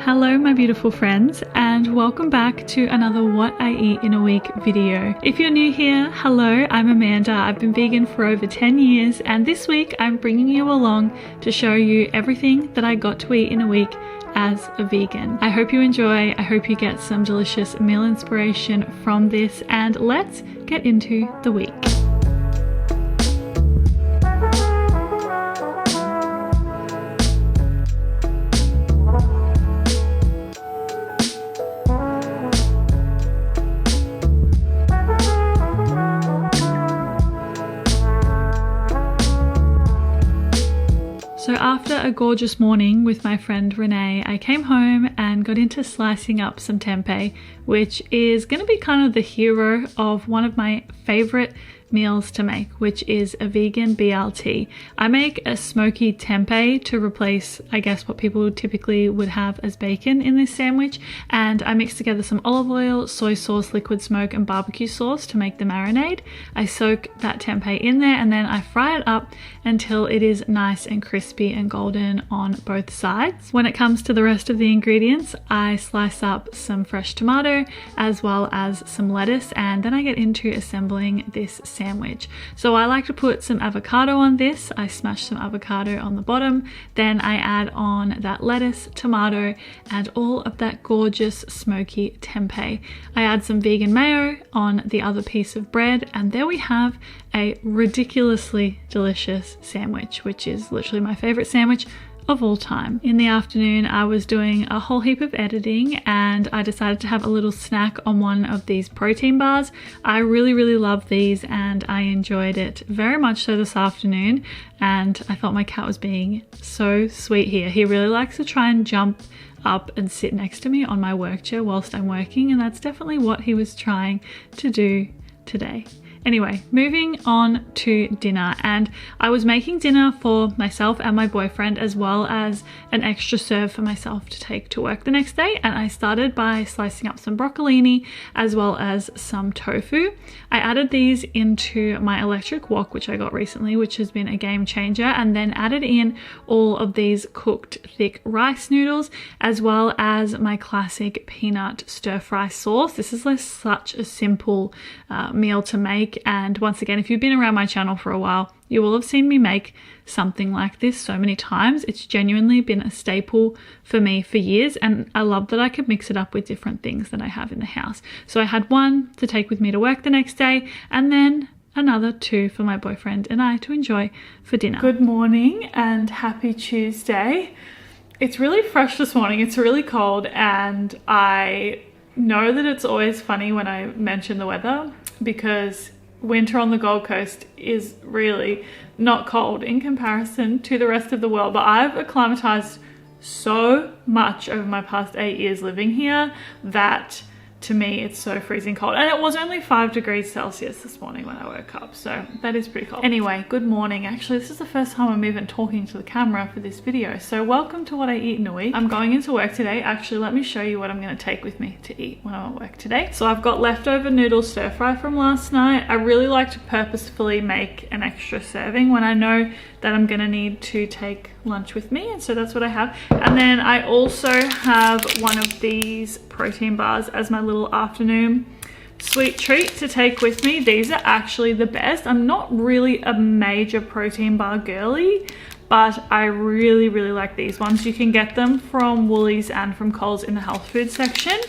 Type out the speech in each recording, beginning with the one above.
Hello my beautiful friends, and welcome back to another What I Eat in a Week video. If you're new here, hello, I'm Amanda. I've been vegan for over 10 years and this week I'm bringing you along to show you everything that I got to eat in a week as a vegan. I hope you enjoy, I hope you get some delicious meal inspiration from this, and let's get into the week. So after a gorgeous morning with my friend Renee, I came home and got into slicing up some tempeh, which is going to be kind of the hero of one of my favorite meals to make, which is a vegan BLT. I make a smoky tempeh to replace, I guess, what people typically would have as bacon in this sandwich, and I mix together some olive oil, soy sauce, liquid smoke and barbecue sauce to make the marinade. I soak that tempeh in there and then I fry it up until it is nice and crispy and golden on both sides. When it comes to the rest of the ingredients, I slice up some fresh tomato as well as some lettuce, and then I get into assembling this sandwich. So I like to put some avocado on this. I smash some avocado on the bottom, then I add on that lettuce, tomato and all of that gorgeous smoky tempeh. I add some vegan mayo on the other piece of bread, and there we have a ridiculously delicious sandwich, which is literally my favorite sandwich of all time. In the afternoon, I was doing a whole heap of editing and I decided to have a little snack on one of these protein bars. I really love these and I enjoyed it very much so this afternoon, and I thought my cat was being so sweet here. He really likes to try and jump up and sit next to me on my work chair whilst I'm working, and that's definitely what he was trying to do today. Anyway, moving on to dinner, and I was making dinner for myself and my boyfriend as well as an extra serve for myself to take to work the next day, and I started by slicing up some broccolini as well as some tofu. I added these into my electric wok, which I got recently, which has been a game changer, and then added in all of these cooked thick rice noodles as well as my classic peanut stir fry sauce. This is such a simple meal to make. And once again, if you've been around my channel for a while, you will have seen me make something like this so many times. It's genuinely been a staple for me for years, and I love that I could mix it up with different things that I have in the house. So I had one to take with me to work the next day, and then another two for my boyfriend and I to enjoy for dinner. Good morning and happy Tuesday. It's really fresh this morning. It's really cold, and I know that it's always funny when I mention the weather because winter on the Gold Coast is really not cold in comparison to the rest of the world, but I've acclimatized so much over my past 8 years living here that to me it's so freezing cold, and it was only 5 degrees Celsius this morning when I woke up, so that is pretty cold. Anyway, good morning. Actually, this is the first time I'm even talking to the camera for this video, so welcome to What I Eat in a Week. I'm going into work today. Actually, let me show you what I'm going to take with me to eat when I'm at work today. So I've got leftover noodle stir fry from last night. I really like to purposefully make an extra serving when I know that I'm going to need to take lunch with me, and so that's what I have. And then I also have one of these protein bars as my little afternoon sweet treat to take with me. These are actually the best. I'm not really a major protein bar girly, but I really like these ones. You can get them from Woolies and from Coles in the health food section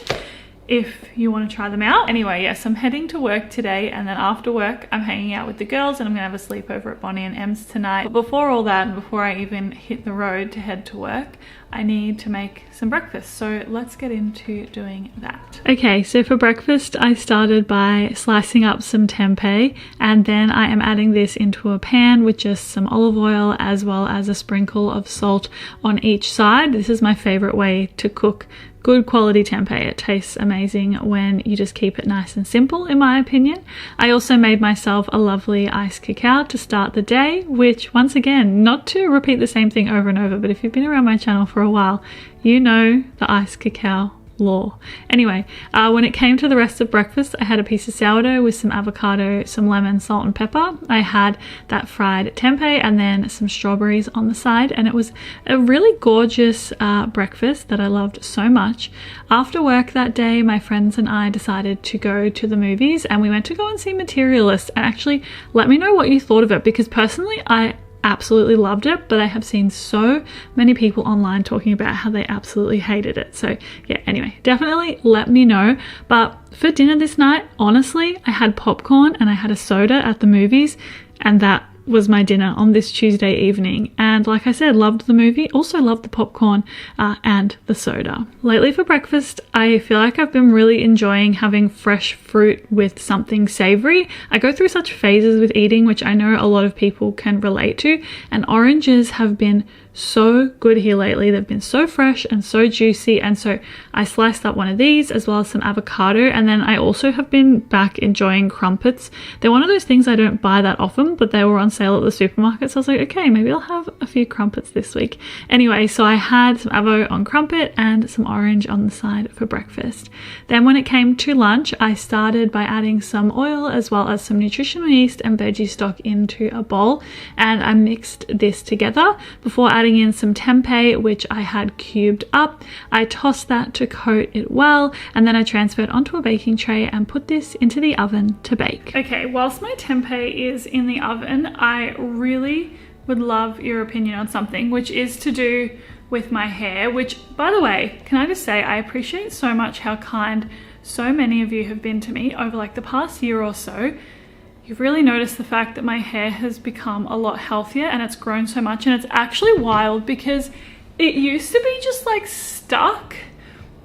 if you want to try them out. Anyway, yes, I'm heading to work today, and then after work I'm hanging out with the girls and I'm gonna have a sleepover at Bonnie and Em's tonight. But before all that, and before I even hit the road to head to work, I need to make some breakfast, so let's get into doing that. Okay, so for breakfast I started by slicing up some tempeh, and then I am adding this into a pan with just some olive oil as well as a sprinkle of salt on each side. This is my favorite way to cook good quality tempeh. It tastes amazing when you just keep it nice and simple, in my opinion. I also made myself a lovely iced cacao to start the day, which, once again, not to repeat the same thing over and over, but if you've been around my channel for a while, you know the iced cacao law. Anyway, when it came to the rest of breakfast, I had a piece of sourdough with some avocado, some lemon, salt and pepper. I had that fried tempeh and then some strawberries on the side, and it was a really gorgeous breakfast that I loved so much. After work that day, my friends and I decided to go to the movies, and we went to go and see Materialist. And actually, let me know what you thought of it, because personally I absolutely loved it, but I have seen so many people online talking about how they absolutely hated it. So yeah, anyway, definitely let me know. But for dinner this night, honestly, I had popcorn and I had a soda at the movies, and that was my dinner on this Tuesday evening. And like I said, loved the movie, also loved the popcorn and the soda. Lately for breakfast, I feel like I've been really enjoying having fresh fruit with something savory. I go through such phases with eating, which I know a lot of people can relate to, and oranges have been so good here lately. They've been so fresh and so juicy, and so I sliced up one of these as well as some avocado. And then I also have been back enjoying crumpets. They're one of those things I don't buy that often, but they were on sale at the supermarket, so I was like, okay, maybe I'll have a few crumpets this week. Anyway, so I had some avo on crumpet and some orange on the side for breakfast. Then when it came to lunch, I started by adding some oil as well as some nutritional yeast and veggie stock into a bowl, and I mixed this together before adding in some tempeh, which I had cubed up. I tossed that to coat it well, and then I transferred onto a baking tray and put this into the oven to bake. Okay, whilst my tempeh is in the oven, I really would love your opinion on something, which is to do with my hair, which, by the way, can I just say, I appreciate so much how kind so many of you have been to me over like the past year or so. You've really noticed the fact that my hair has become a lot healthier and it's grown so much, and it's actually wild because it used to be just like stuck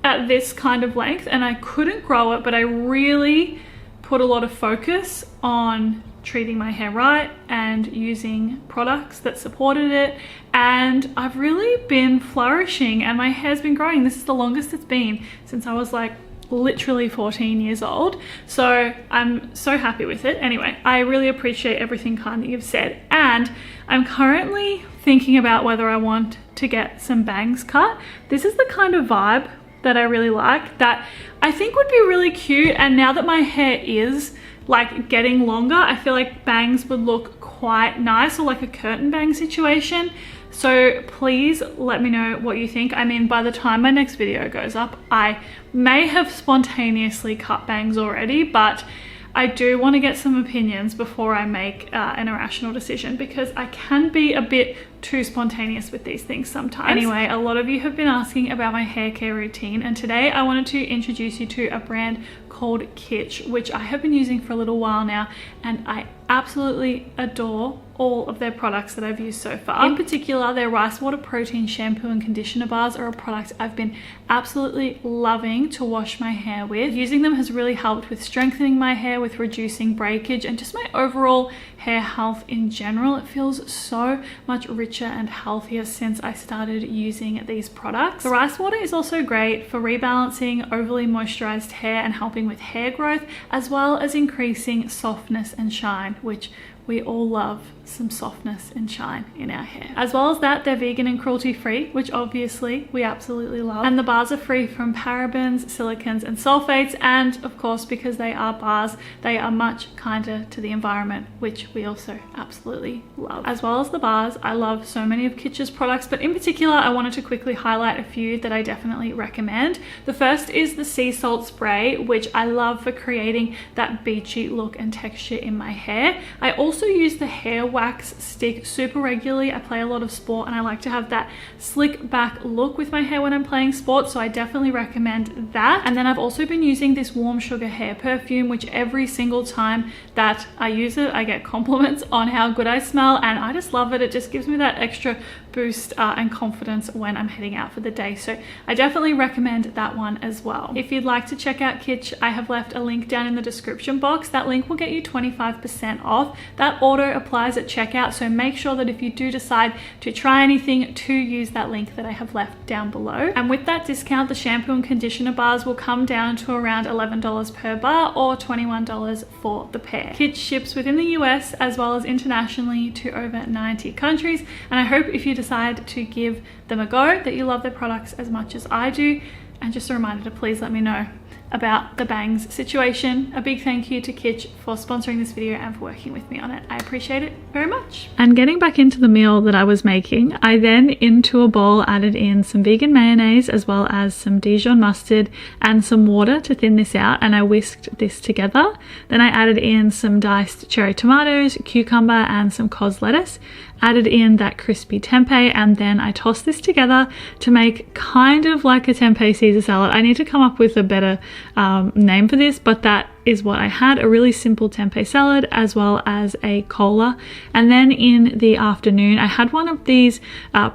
at this kind of length and I couldn't grow it, but I really put a lot of focus on treating my hair right and using products that supported it, and I've really been flourishing and my hair's been growing. This is the longest it's been since I was like literally 14 years old, so I'm so happy with it. Anyway, I really appreciate everything kind that you've said, and I'm currently thinking about whether I want to get some bangs cut. This is the kind of vibe that I really like, that I think would be really cute, and now that my hair is like getting longer, I feel like bangs would look quite nice, or like a curtain bang situation. So please let me know what you think. I mean, by the time my next video goes up, I may have spontaneously cut bangs already, but I do want to get some opinions before I make an irrational decision, because I can be a bit too spontaneous with these things sometimes. Anyway, a lot of you have been asking about my hair care routine, and today I wanted to introduce you to a brand called Kitsch, which I have been using for a little while now, and I absolutely adore all of their products that I've used so far. In particular, their rice water protein shampoo and conditioner bars are a product I've been absolutely loving to wash my hair with. Using them has really helped with strengthening my hair, with reducing breakage, and just my overall hair health in general. It feels so much richer and healthier since I started using these products. The rice water is also great for rebalancing overly moisturized hair and helping with hair growth, as well as increasing softness and shine, which we all love some softness and shine in our hair. As well as that, they're vegan and cruelty free, which obviously we absolutely love. And the bars are free from parabens, silicons and sulfates. And of course, because they are bars, they are much kinder to the environment, which we also absolutely love. As well as the bars, I love so many of Kitsch's products, but in particular, I wanted to quickly highlight a few that I definitely recommend. The first is the sea salt spray, which I love for creating that beachy look and texture in my hair. I also use the hair wax stick super regularly. I play a lot of sport and I like to have that slick back look with my hair when I'm playing sport, so I definitely recommend that. And then I've also been using this warm sugar hair perfume, which every single time that I use it, I get compliments on how good I smell, and I just love it. It just gives me that extra boost and confidence when I'm heading out for the day, so I definitely recommend that one as well. If you'd like to check out Kitsch, I have left a link down in the description box. That link will get you 25% off. That auto applies at checkout, so make sure that if you do decide to try anything, to use that link that I have left down below. And with that discount, the shampoo and conditioner bars will come down to around $11 per bar, or $21 for the pair. Kitsch ships within the US as well as internationally to over 90 countries, and I hope if you decide to give them a go that you love their products as much as I do. And just a reminder to please let me know about the bangs situation. A big thank you to Kitsch for sponsoring this video and for working with me on it. I appreciate it very much. And getting back into the meal that I was making, I then into a bowl added in some vegan mayonnaise as well as some Dijon mustard and some water to thin this out, and I whisked this together. Then I added in some diced cherry tomatoes, cucumber and some cos lettuce, added in that crispy tempeh, and then I tossed this together to make kind of like a tempeh Caesar salad. I need to come up with a better name for this, but that is what I had, a really simple tempeh salad as well as a cola. And then in the afternoon I had one of these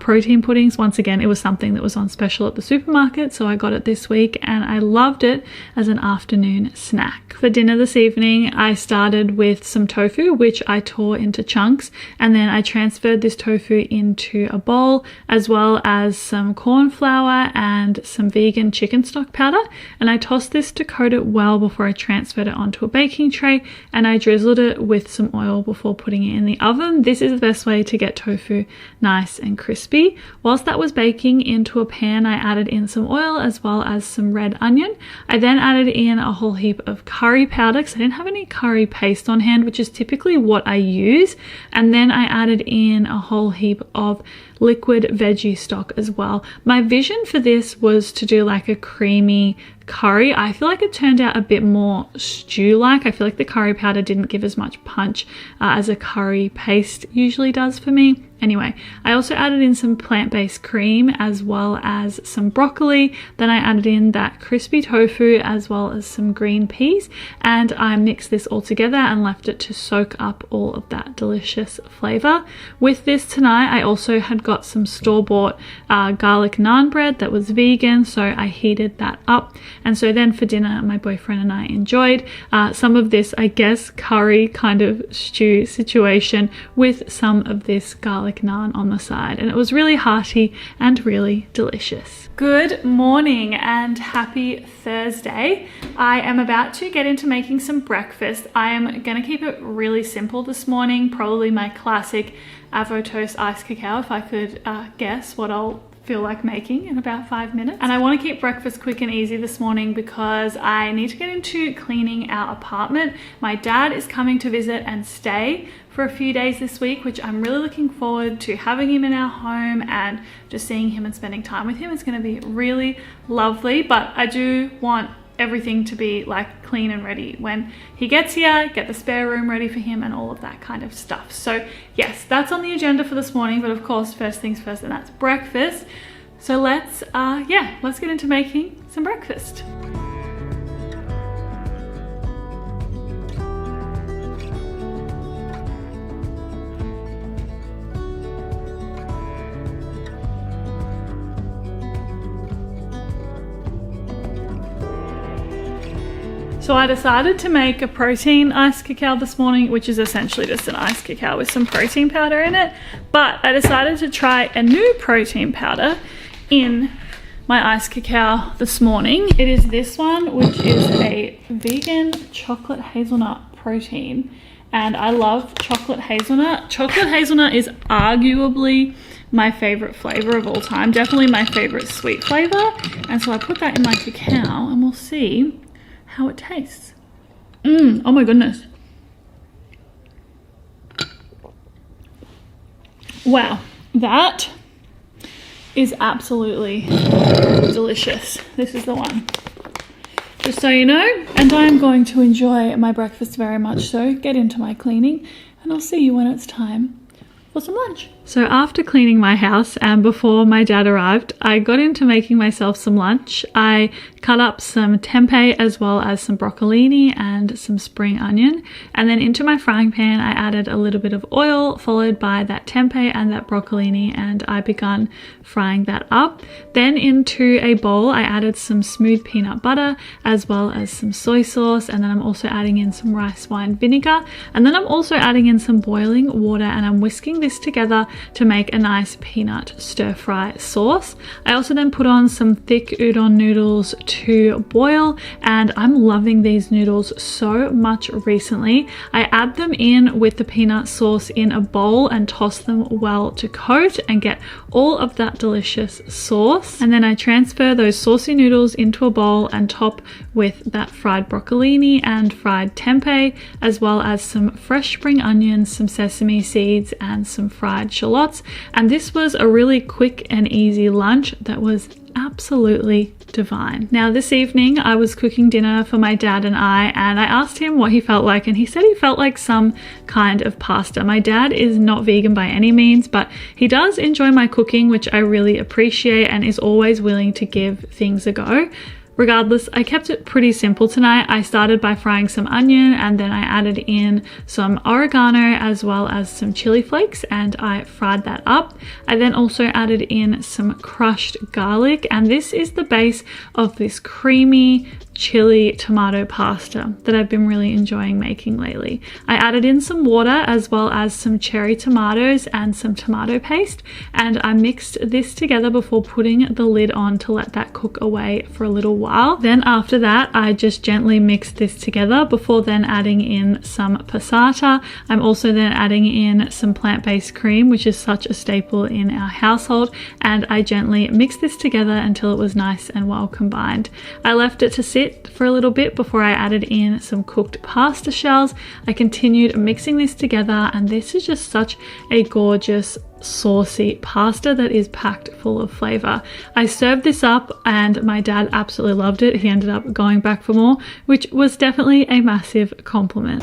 protein puddings. Once again, it was something that was on special at the supermarket, so I got it this week and I loved it as an afternoon snack. For dinner this evening I started with some tofu, which I tore into chunks, and then I transferred this tofu into a bowl as well as some corn flour and some vegan chicken stock powder, and I tossed this to coat it well before I transferred it onto a baking tray, and I drizzled it with some oil before putting it in the oven. This is the best way to get tofu nice and crispy. Whilst that was baking, into a pan I added in some oil as well as some red onion. I then added in a whole heap of curry powder because I didn't have any curry paste on hand, which is typically what I use, and then I added in a whole heap of liquid veggie stock as well. My vision for this was to do like a creamy curry. I feel like it turned out a bit more stew-like. I feel like the curry powder didn't give as much punch as a curry paste usually does for me. Anyway, I also added in some plant-based cream as well as some broccoli. Then I added in that crispy tofu as well as some green peas, and I mixed this all together and left it to soak up all of that delicious flavor. With this tonight, I also had got some store-bought garlic naan bread that was vegan, so I heated that up. And so then for dinner, my boyfriend and I enjoyed some of this, I guess, curry kind of stew situation with some of this garlic naan on the side, and it was really hearty and really delicious. Good morning and happy Thursday. I am about to get into making some breakfast. I am going to keep it really simple this morning, probably my classic avo toast iced cacao if I could guess what I'll feel like making in about 5 minutes. And I want to keep breakfast quick and easy this morning because I need to get into cleaning our apartment. My dad is coming to visit and stay for a few days this week, which I'm really looking forward to having him in our home and just seeing him and spending time with him. It's going to be really lovely, but I do want everything to be like clean and ready when he gets here, get the spare room ready for him and all of that kind of stuff. So yes, that's on the agenda for this morning, but of course first things first, and that's breakfast. So let's get into making some breakfast. So I decided to make a protein iced cacao this morning, which is essentially just an iced cacao with some protein powder in it. But I decided to try a new protein powder in my iced cacao this morning. It is this one, which is a vegan chocolate hazelnut protein. And I love chocolate hazelnut. Chocolate hazelnut is arguably my favorite flavor of all time. Definitely my favorite sweet flavor. And so I put that in my cacao and we'll see how it tastes. Oh my goodness. Wow, that is absolutely delicious. This is the one, just so you know. And I'm going to enjoy my breakfast very much so, get into my cleaning, and I'll see you when it's time for some lunch. So after cleaning my house and before my dad arrived, I got into making myself some lunch. I cut up some tempeh as well as some broccolini and some spring onion, and then into my frying pan I added a little bit of oil followed by that tempeh and that broccolini, and I began frying that up. Then into a bowl I added some smooth peanut butter as well as some soy sauce, and then I'm also adding in some rice wine vinegar, and then I'm also adding in some boiling water, and I'm whisking this together to make a nice peanut stir fry sauce. I also then put on some thick udon noodles to boil, and I'm loving these noodles so much recently. I add them in with the peanut sauce in a bowl and toss them well to coat and get all of that delicious sauce. And then I transfer those saucy noodles into a bowl and top with that fried broccolini and fried tempeh, as well as some fresh spring onions, some sesame seeds, and some fried shallots. And this was a really quick and easy lunch that was absolutely divine. Now this evening I was cooking dinner for my dad and I asked him what he felt like, and he said he felt like some kind of pasta. My dad is not vegan by any means, but he does enjoy my cooking, which I really appreciate, and is always willing to give things a go. Regardless, I kept it pretty simple tonight. I started by frying some onion, and then I added in some oregano as well as some chili flakes, and I fried that up. I then also added in some crushed garlic, and this is the base of this creamy chili tomato pasta that I've been really enjoying making lately. I added in some water as well as some cherry tomatoes and some tomato paste, and I mixed this together before putting the lid on to let that cook away for a little while. Then after that, I just gently mixed this together before then adding in some passata. I'm also then adding in some plant-based cream, which is such a staple in our household, and I gently mixed this together until it was nice and well combined. I left it to sit for a little bit before I added in some cooked pasta shells. I continued mixing this together, and this is just such a gorgeous saucy pasta that is packed full of flavor. I served this up and my dad absolutely loved it. He ended up going back for more, which was definitely a massive compliment.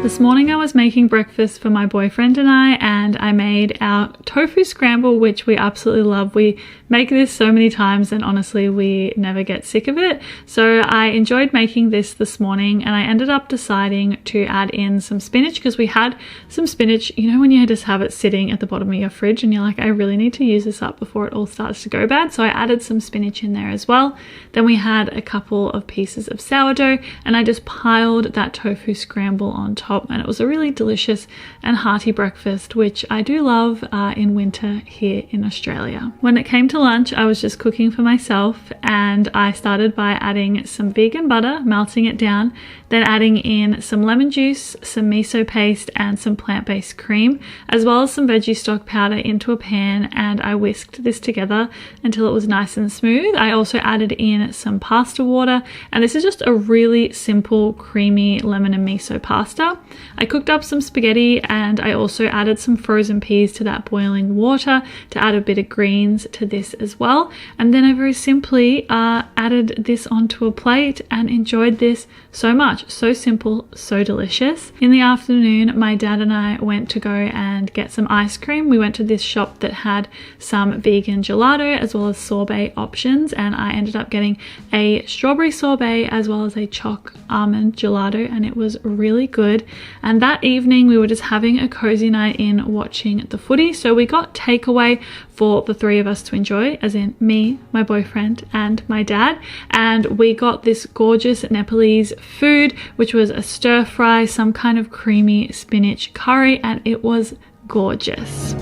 This morning I was making breakfast for my boyfriend and I made our tofu scramble, which we absolutely love. We make this so many times and honestly we never get sick of it. So I enjoyed making this morning, and I ended up deciding to add in some spinach because we had some spinach. You know when you just have it sitting at the bottom of your fridge and you're like, I really need to use this up before it all starts to go bad. So I added some spinach in there as well. Then we had a couple of pieces of sourdough and I just piled that tofu scramble on top, and it was a really delicious and hearty breakfast, which I do love in winter here in Australia. When it came to lunch, I was just cooking for myself, and I started by adding some vegan butter, melting it down, then adding in some lemon juice, some miso paste, and some plant-based cream, as well as some veggie stock powder into a pan, and I whisked this together until it was nice and smooth. I also added in some pasta water, and this is just a really simple, creamy lemon and miso pasta. I cooked up some spaghetti, and I also added some frozen peas to that boiling water to add a bit of greens to this as well. And then I very simply added this onto a plate and enjoyed this so much. So simple, so delicious. In the afternoon, my dad and I went to go and get some ice cream. We went to this shop that had some vegan gelato as well as sorbet options, and I ended up getting a strawberry sorbet as well as a choc almond gelato, and it was really good. And that evening we were just having a cozy night in watching the footy, so we got takeaway for the three of us to enjoy, as in me, my boyfriend, and my dad. And we got this gorgeous Nepalese food, which was a stir fry, some kind of creamy spinach curry, and it was gorgeous.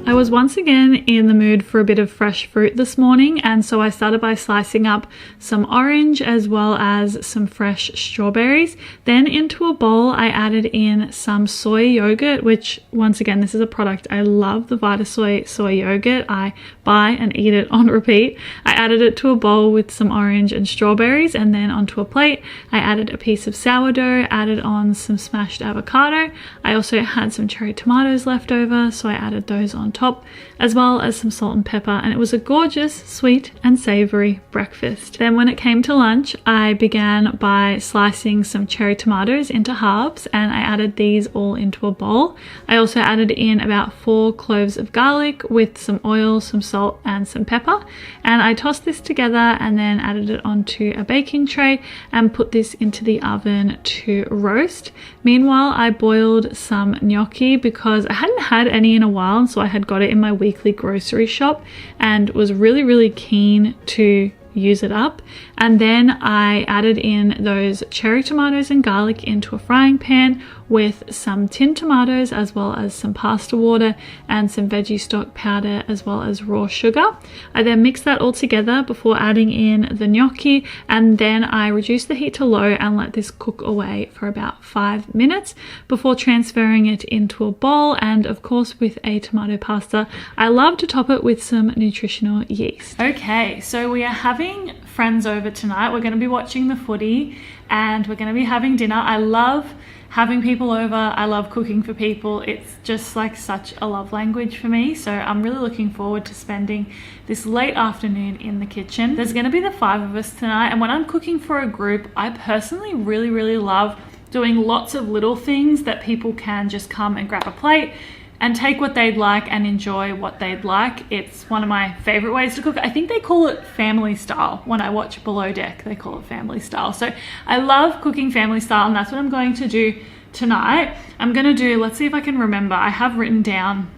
I was once again in the mood for a bit of fresh fruit this morning, and so I started by slicing up some orange as well as some fresh strawberries. Then into a bowl I added in some soy yogurt, which once again, this is a product I love, the Vitasoy soy yogurt. I buy and eat it on repeat. I added it to a bowl with some orange and strawberries, and then onto a plate I added a piece of sourdough, added on some smashed avocado. I also had some cherry tomatoes left over, so I added those on top. top, as well as some salt and pepper, and it was a gorgeous sweet and savory breakfast. Then when it came to lunch, I began by slicing some cherry tomatoes into halves, and I added these all into a bowl. I also added in about 4 cloves of garlic with some oil, some salt and some pepper, and I tossed this together and then added it onto a baking tray and put this into the oven to roast. Meanwhile, I boiled some gnocchi because I hadn't had any in a while, and so I had got it in my weekly grocery shop and was really keen to use it up. And then I added in those cherry tomatoes and garlic into a frying pan with some tinned tomatoes, as well as some pasta water and some veggie stock powder, as well as raw sugar. I then mixed that all together before adding in the gnocchi, and then I reduced the heat to low and let this cook away for about 5 minutes before transferring it into a bowl. And of course, with a tomato pasta, I love to top it with some nutritional yeast. Okay, so we are having friends over tonight. We're going to be watching the footy and we're going to be having dinner. I love having people over. I love cooking for people. It's just like such a love language for me. So I'm really looking forward to spending this late afternoon in the kitchen. There's going to be the 5 of us tonight, and when I'm cooking for a group, I personally really love doing lots of little things that people can just come and grab a plate and take what they'd like and enjoy what they'd like. It's one of my favorite ways to cook. I think they call it family style. When I watch Below Deck, they call it family style. So I love cooking family style, and that's what I'm going to do tonight. I'm gonna do, let's see if I can remember. I have written down,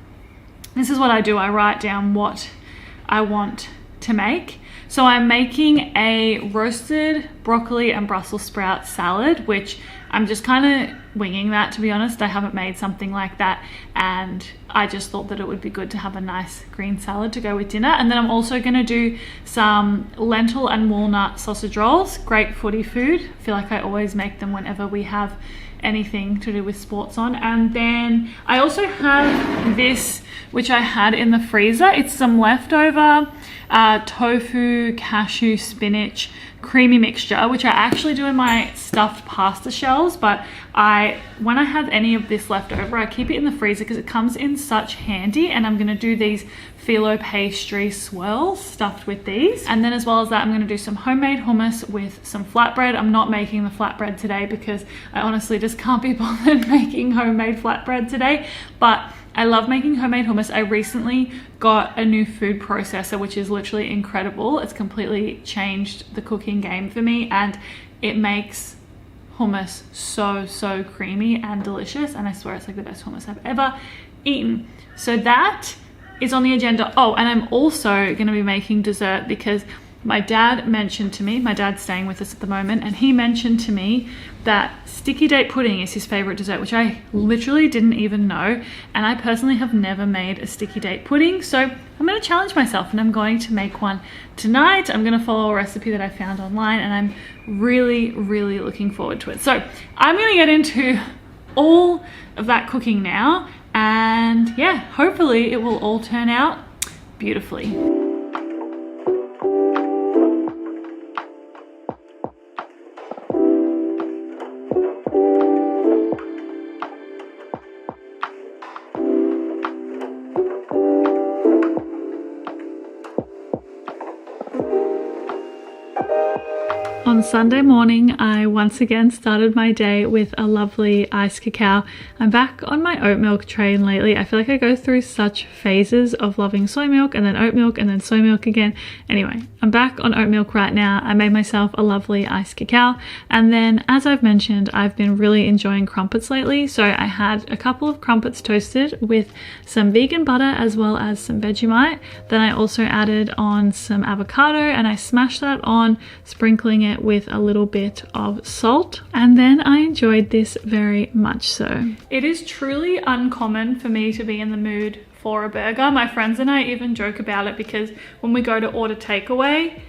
this is what I do. I write down what I want to make. So I'm making a roasted broccoli and Brussels sprout salad, which I'm just kind of winging that, to be honest. I haven't made something like that, and I just thought that it would be good to have a nice green salad to go with dinner. And then I'm also going to do some lentil and walnut sausage rolls. Great footy food. I feel like I always make them whenever we have anything to do with sports on. And then I also have this, which I had in the freezer. It's some leftover tofu, cashew, spinach, creamy mixture, which I actually do in my stuffed pasta shells, but when I have any of this left over, I keep it in the freezer because it comes in such handy. And I'm going to do these phyllo pastry swirls stuffed with these. And then as well as that, I'm going to do some homemade hummus with some flatbread. I'm not making the flatbread today because I honestly just can't be bothered making homemade flatbread today, but I love making homemade hummus. I recently got a new food processor, which is literally incredible. It's completely changed the cooking game for me, and it makes hummus so creamy and delicious. And I swear it's like the best hummus I've ever eaten. So that is on the agenda. Oh, and I'm also going to be making dessert because my dad mentioned to me, my dad's staying with us at the moment, and he mentioned to me that sticky date pudding is his favorite dessert, which I literally didn't even know. And I personally have never made a sticky date pudding. So I'm going to challenge myself and I'm going to make one tonight. I'm going to follow a recipe that I found online, and I'm really looking forward to it. So I'm going to get into all of that cooking now, and yeah, hopefully it will all turn out beautifully. On Sunday morning, I once again started my day with a lovely iced cacao. I'm back on my oat milk train lately. I feel like I go through such phases of loving soy milk and then oat milk and then soy milk again. Anyway, I'm back on oat milk right now. I made myself a lovely iced cacao. And then, as I've mentioned, I've been really enjoying crumpets lately. So I had a couple of crumpets toasted with some vegan butter as well as some Vegemite. Then I also added on some avocado and I smashed that on, sprinkling it with a little bit of salt, and then I enjoyed this very much so. It is truly uncommon for me to be in the mood for a burger. My friends and I even joke about it because when we go to order takeaway,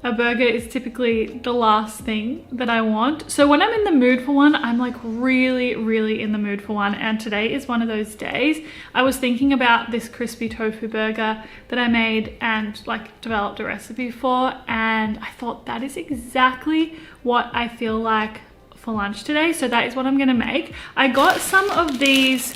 a burger is typically the last thing that I want. So when I'm in the mood for one, I'm like really in the mood for one, and today is one of those days. I was thinking about this crispy tofu burger that I made and like developed a recipe for, and I thought that is exactly what I feel like for lunch today. So that is what I'm gonna make. I got some of these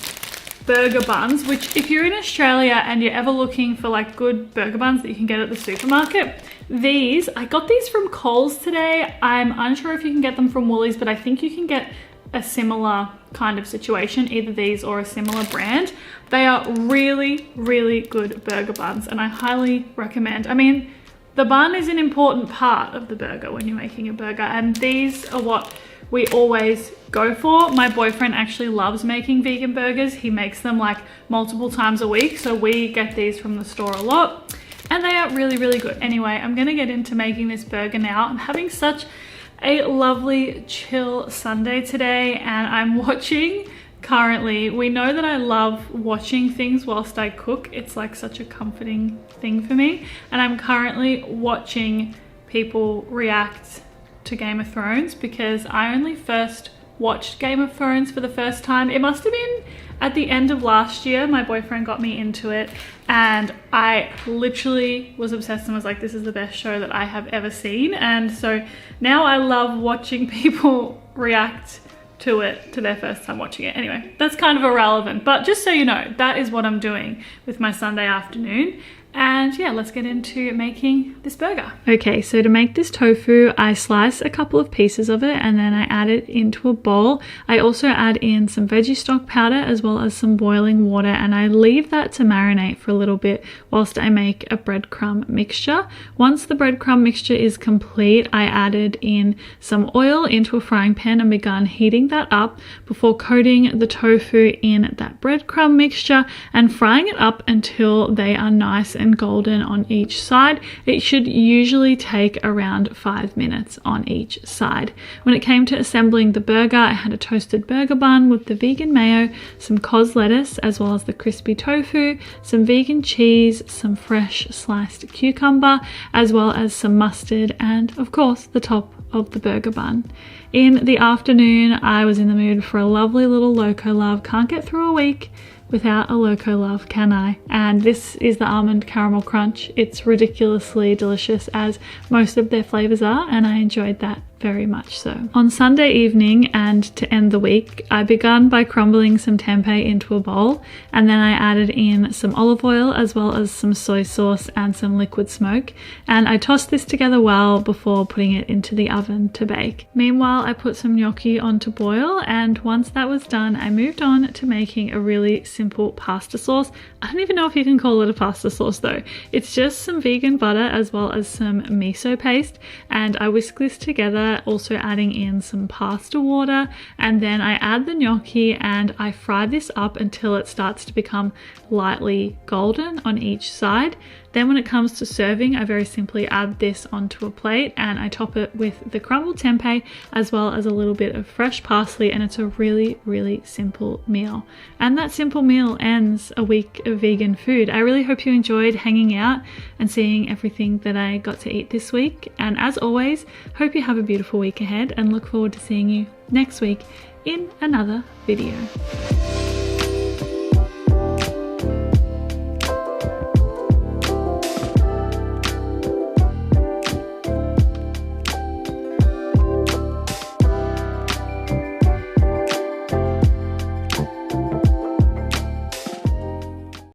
burger buns, which if you're in Australia and you're ever looking for like good burger buns that you can get at the supermarket, I got these from Coles today. I'm unsure if you can get them from Woolies, but I think you can get a similar kind of situation, either these or a similar brand. They are really, really good burger buns and I highly recommend. I mean, the bun is an important part of the burger when you're making a burger, and these are what we always go for. My boyfriend actually loves making vegan burgers. He makes them like multiple times a week, so we get these from the store a lot and they are really, really good. Anyway, I'm gonna get into making this burger now. I'm having such a lovely chill Sunday today and I'm watching currently. We know that I love watching things whilst I cook. It's like such a comforting thing for me, and I'm currently watching people react to Game of Thrones because I only first watched Game of Thrones for the first time. It must have been at the end of last year. My boyfriend got me into it and I literally was obsessed and was like, this is the best show that I have ever seen. And so now I love watching people react to it, to their first time watching it. Anyway, that's kind of irrelevant, but just so you know, that is what I'm doing with my Sunday afternoon. And yeah, let's get into making this burger. Okay, so to make this tofu, I slice a couple of pieces of it and then I add it into a bowl. I also add in some veggie stock powder as well as some boiling water, and I leave that to marinate for a little bit whilst I make a breadcrumb mixture. Once the breadcrumb mixture is complete, I added in some oil into a frying pan and begun heating that up before coating the tofu in that breadcrumb mixture and frying it up until they are nice and golden on each side. It should usually take around 5 minutes on each side. When it came to assembling the burger, I had a toasted burger bun with the vegan mayo, some cos lettuce, as well as the crispy tofu, some vegan cheese, some fresh sliced cucumber, as well as some mustard, and of course the top of the burger bun. In the afternoon, I was in the mood for a lovely little Loco Love. Can't get through a week without a Loco Love, can I? And this is the almond caramel crunch. It's ridiculously delicious, as most of their flavors are, and I enjoyed that very much so. On Sunday evening and to end the week, I began by crumbling some tempeh into a bowl, and then I added in some olive oil as well as some soy sauce and some liquid smoke, and I tossed this together well before putting it into the oven to bake. Meanwhile, I put some gnocchi on to boil, and once that was done, I moved on to making a really simple pasta sauce. I don't even know if you can call it a pasta sauce though. It's just some vegan butter as well as some miso paste, and I whisk this together, also adding in some pasta water, and then I add the gnocchi and I fry this up until it starts to become lightly golden on each side. Then when it comes to serving, I very simply add this onto a plate and I top it with the crumbled tempeh as well as a little bit of fresh parsley, and it's a really, really simple meal. And that simple meal ends a week of vegan food. I really hope you enjoyed hanging out and seeing everything that I got to eat this week. And as always, hope you have a beautiful week ahead and look forward to seeing you next week in another video.